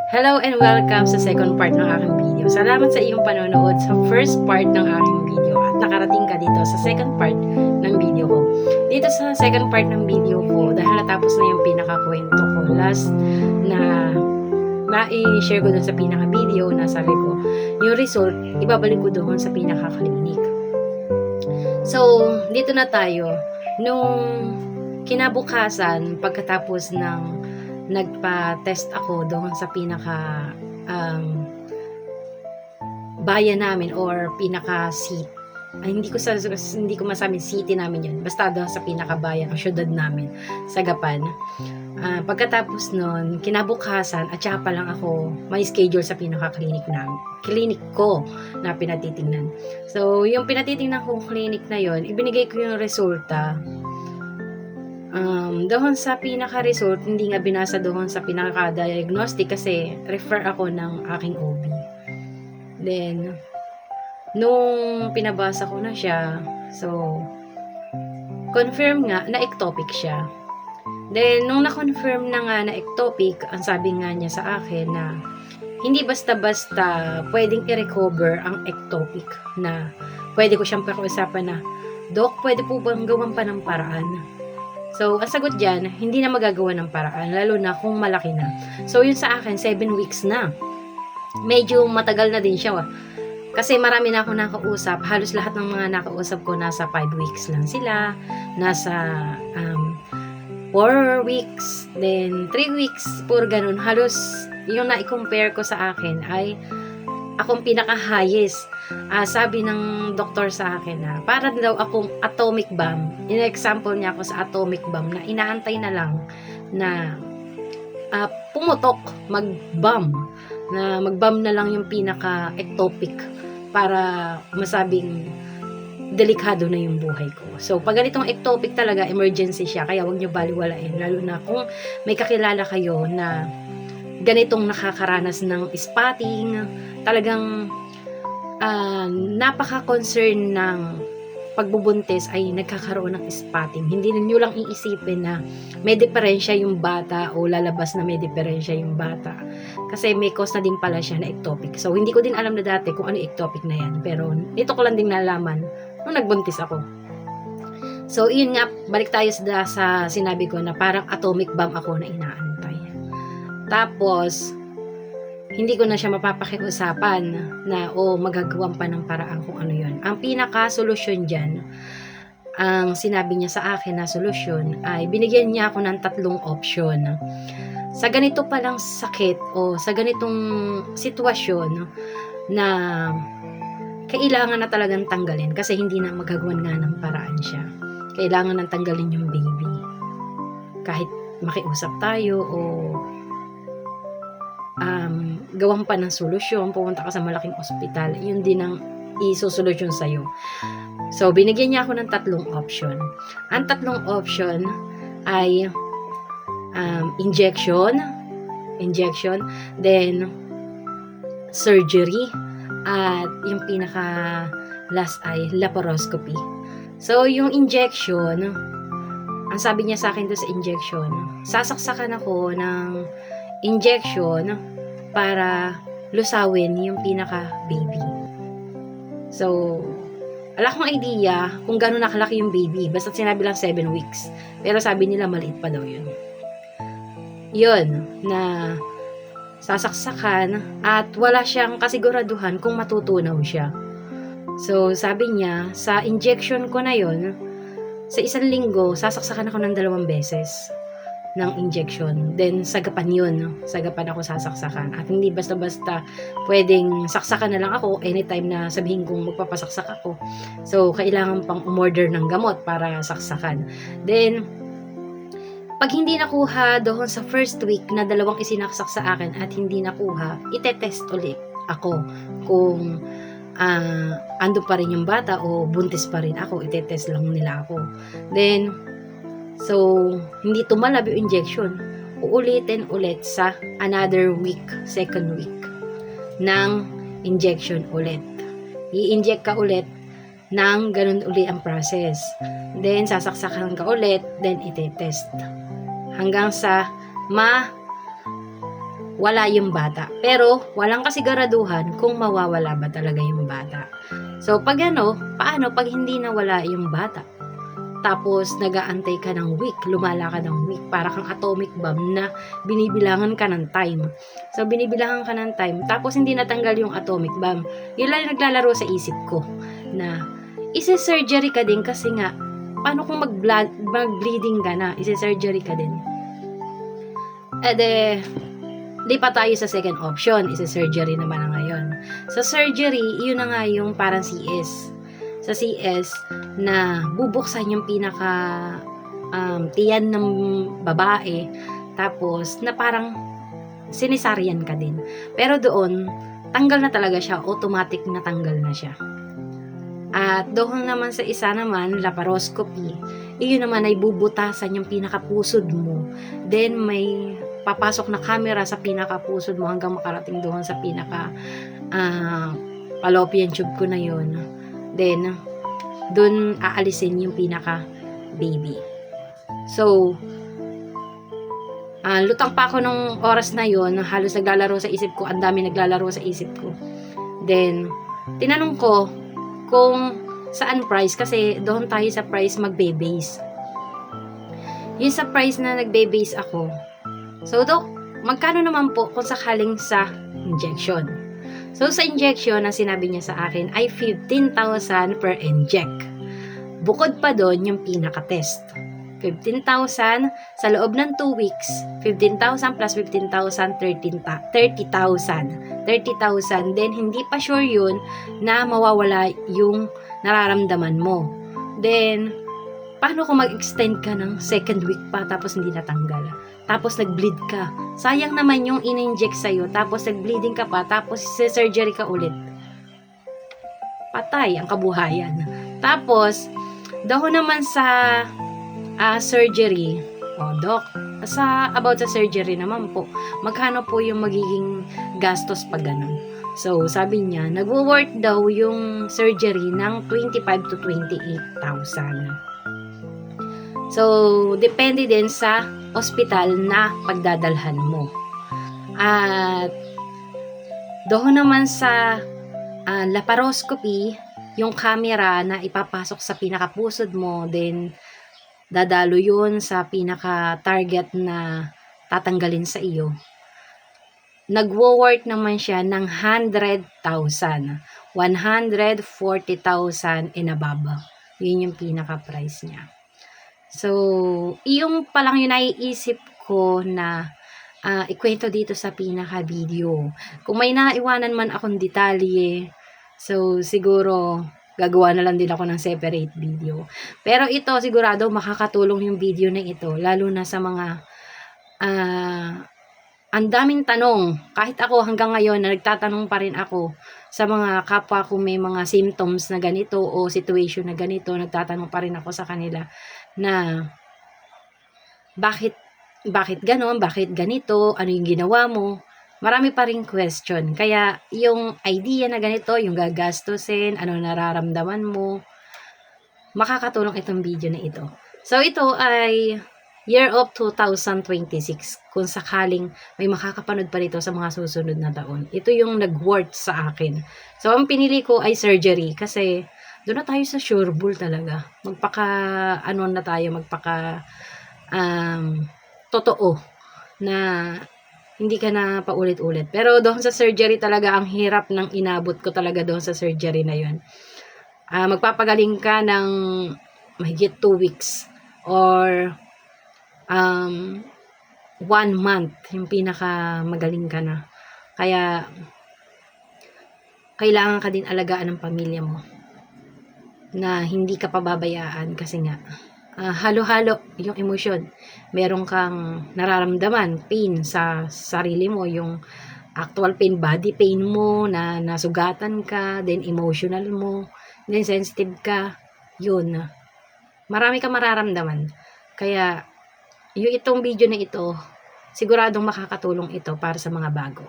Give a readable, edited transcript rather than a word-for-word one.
Hello and welcome sa second part ng aking video. Salamat sa iyong panonood sa first part ng aking video at nakarating ka dito sa second part ng video ko. Dito sa second part ng video ko, dahil natapos na yung pinakakwento ko last na ma-share ko dun sa pinaka-video na sabi ko, yung result, ibabalik ko doon sa pinaka-clinic. So, dito na tayo. Nung kinabukasan, pagkatapos ng nagpa-test ako doon sa pinaka bayan namin or pinaka seat. Ay, hindi ko masabing city namin yun. Basta doon sa pinaka bayan o syudad namin sa Gapan. Pagkatapos nun, kinabukasan at saka pa lang ako may schedule sa pinaka clinic ko na pinatitingnan. So, yung pinatitingnan kong clinic na yon, ibinigay ko yung resulta. Doon sa pinaka-result, hindi nga binasa doon sa pinaka-diagnostic kasi refer ako ng aking OB. Then, nung pinabasa ko na siya, so, confirm nga na ectopic siya. Then, nung na-confirm na nga na ectopic, ang sabi nga niya sa akin na hindi basta-basta pwedeng i-recover ang ectopic na pwede ko siyang pakiusapan na, Dok, pwede po bang gawan pa ng paraan? So, ang sagot dyan, hindi na magagawa ng paraan, lalo na kung malaki na. So, yun sa akin, 7 weeks na. Medyo matagal na din siya. Kasi marami na ako nakausap. Halos lahat ng mga nakausap ko, nasa 5 weeks lang sila. Nasa 4 weeks, then 3 weeks, puro ganun. Halos, yung na-compare ko sa akin ay akong pinaka-highest. Sabi ng doktor sa akin na para daw akong atomic bomb. In-example niya ako sa atomic bomb na inaantay na lang na pumutok, mag-bomb. Na mag-bomb na lang yung pinaka-ectopic para masabing delikado na yung buhay ko. So, pag ganitong ectopic talaga, emergency siya. Kaya huwag nyo baliwalain. Lalo na kung may kakilala kayo na ganitong nakakaranas ng spotting, talagang napaka-concern ng pagbubuntis ay nagkakaroon ng spotting. Hindi nyo lang iisipin na may diferensya yung bata o lalabas na may diferensya yung bata. Kasi may cause na din pala siya na ectopic. So, hindi ko din alam na dati kung ano ectopic na yan. Pero, ito ko lang din nalaman nung nagbuntis ako. So, yun nga, balik tayo sa sinabi ko na parang atomic bomb ako na inaantay. Tapos, hindi ko na siya mapapakiusapan na magagawan pa ng paraan kung ano yun. Ang pinaka-solusyon dyan, ang sinabi niya sa akin na solusyon ay binigyan niya ako ng 3 option. Sa ganito palang sakit o sa ganitong sitwasyon na kailangan na talagang tanggalin kasi hindi na magagawan nga ng paraan siya. Kailangan na tanggalin yung baby. Kahit makiusap tayo o gawang pa ng solusyon, pumunta ka sa malaking ospital, yun din ang isusolusyon sa'yo. So, binigyan niya ako ng 3 option. Ang 3 option ay injection, then surgery, at yung pinaka last ay laparoscopy. So, yung injection, ang sabi niya sa akin doon sa injection, sasaksakan ako ng injection para lusawin yung pinaka-baby. So, wala akong idea kung gano'n nakalaki yung baby. Basta sinabi lang 7 weeks. Pero sabi nila maliit pa daw yun. Yun, na sasaksakan at wala siyang kasiguraduhan kung matutunaw siya. So, sabi niya, sa injection ko na yun, sa 1 linggo, sasaksakan ako ng 2 beses ng injection. Then, sagapan yun. Sagapan ako sasaksakan. At hindi basta-basta pwedeng saksakan na lang ako anytime na sabihin kong magpapasaksak ako. So, kailangan pang umorder ng gamot para saksakan. Then, pag hindi nakuha doon sa first week na 2 isinaksak sa akin at hindi nakuha, itetest ulit ako kung andun pa rin yung bata o buntis pa rin ako. Itetest lang nila ako. Then, so, hindi tumalab yung injection. Uulitin ulit sa another week, 2nd week ng injection ulit. I-inject ka ulit ng ganun ulit ang process. Then, sasaksakan ka ulit, then itetest. Hanggang sa wala yung bata. Pero, walang kasiguraduhan kung mawawala ba talaga yung bata. So, paano pag hindi nawala yung bata? Tapos, nag-aantay ka ng week, lumala ka ng week, para kang atomic bomb na binibilangan ka ng time. So, binibilangan ka ng time, tapos hindi natanggal yung atomic bomb. Yun lang yung naglalaro sa isip ko, na isi-surgery ka din kasi nga, paano kung mag-bleeding ka na, isi-surgery ka din. Di pa tayo sa second option, isi-surgery naman na ngayon. Sa surgery, yun na nga yung parang CS. Sa CS, na bubuksan yung pinaka tiyan ng babae, tapos na parang sinisaryan ka din. Pero doon, tanggal na talaga siya, automatic na tanggal na siya. At doon naman sa isa naman, laparoscopy, iyon naman ay bubutasan yung pinakapusod mo. Then may papasok na camera sa pinakapusod mo hanggang makarating doon sa pinaka fallopian tube ko na yun. Then, doon aalisin yung pinaka baby. So, lutang pa ako nung oras na yon, halos naglalaro sa isip ko, ang dami naglalaro sa isip ko. Then, tinanong ko kung saan price, kasi doon tayo sa price magbe-base. Yung sa price na nagbe-base ako. So, magkano naman po kung sakaling sa injection? So, sa injection, ang sinabi niya sa akin ay 15,000 per inject. Bukod pa doon yung pinaka-test. 15,000 sa loob ng 2 weeks. 15,000 plus 15,000, 30,000. 30,000. Then, hindi pa sure yun na mawawala yung nararamdaman mo. Then, paano kung mag-extend ka ng second week pa tapos hindi natanggal? Tapos nag-bleed ka. Sayang naman yung in-inject sa'yo, tapos nag-bleeding ka pa, tapos surgery ka ulit. Patay ang kabuhayan. Tapos, dahon naman sa surgery, doc, about sa surgery naman po, magkano po yung magiging gastos pag ganun? So, sabi niya, nagwo-worth daw yung surgery ng 25 to 28,000. So, depende din sa ospital na pagdadalhan mo. At doon naman sa laparoscopy, yung camera na ipapasok sa pinakapusod mo, then dadalo yun sa pinaka-target na tatanggalin sa iyo. Nagwo-work naman siya ng 100,000. 140,000 and above. Yun yung pinaka-price niya. So, yung palang yun naiisip ko na ikwento dito sa pinaka-video. Kung may naiwanan man akong detalye, so siguro gagawa na lang din ako ng separate video. Pero ito sigurado makakatulong yung video na ito, lalo na sa mga ang daming tanong. Kahit ako hanggang ngayon nagtatanong pa rin ako sa mga kapwa ko may mga symptoms na ganito o situation na ganito, nagtatanong pa rin ako sa kanila na bakit ganon, bakit ganito, ano yung ginawa mo. Marami pa ring question. Kaya yung idea na ganito, yung gagastusin, ano nararamdaman mo, makakatulong itong video na ito. So ito ay year of 2026. Kung sakaling may makakapanood pa rito sa mga susunod na taon. Ito yung nag-worth sa akin. So ang pinili ko ay surgery kasi doon na tayo sa sure bull talaga. Totoo na hindi ka na paulit-ulit. Pero doon sa surgery talaga, ang hirap ng inabot ko talaga doon sa surgery na yun. Magpapagaling ka ng mahigit 2 weeks or 1 month, yung pinaka magaling ka na. Kaya kailangan ka din alagaan ng pamilya mo na hindi ka pababayaan kasi nga halo-halo yung emosyon. Meron kang nararamdaman, pain sa sarili mo, yung actual pain, body pain mo, na nasugatan ka, then emotional mo, then sensitive ka, yun. Marami kang mararamdaman. Kaya, yung itong video na ito, siguradong makakatulong ito para sa mga bago.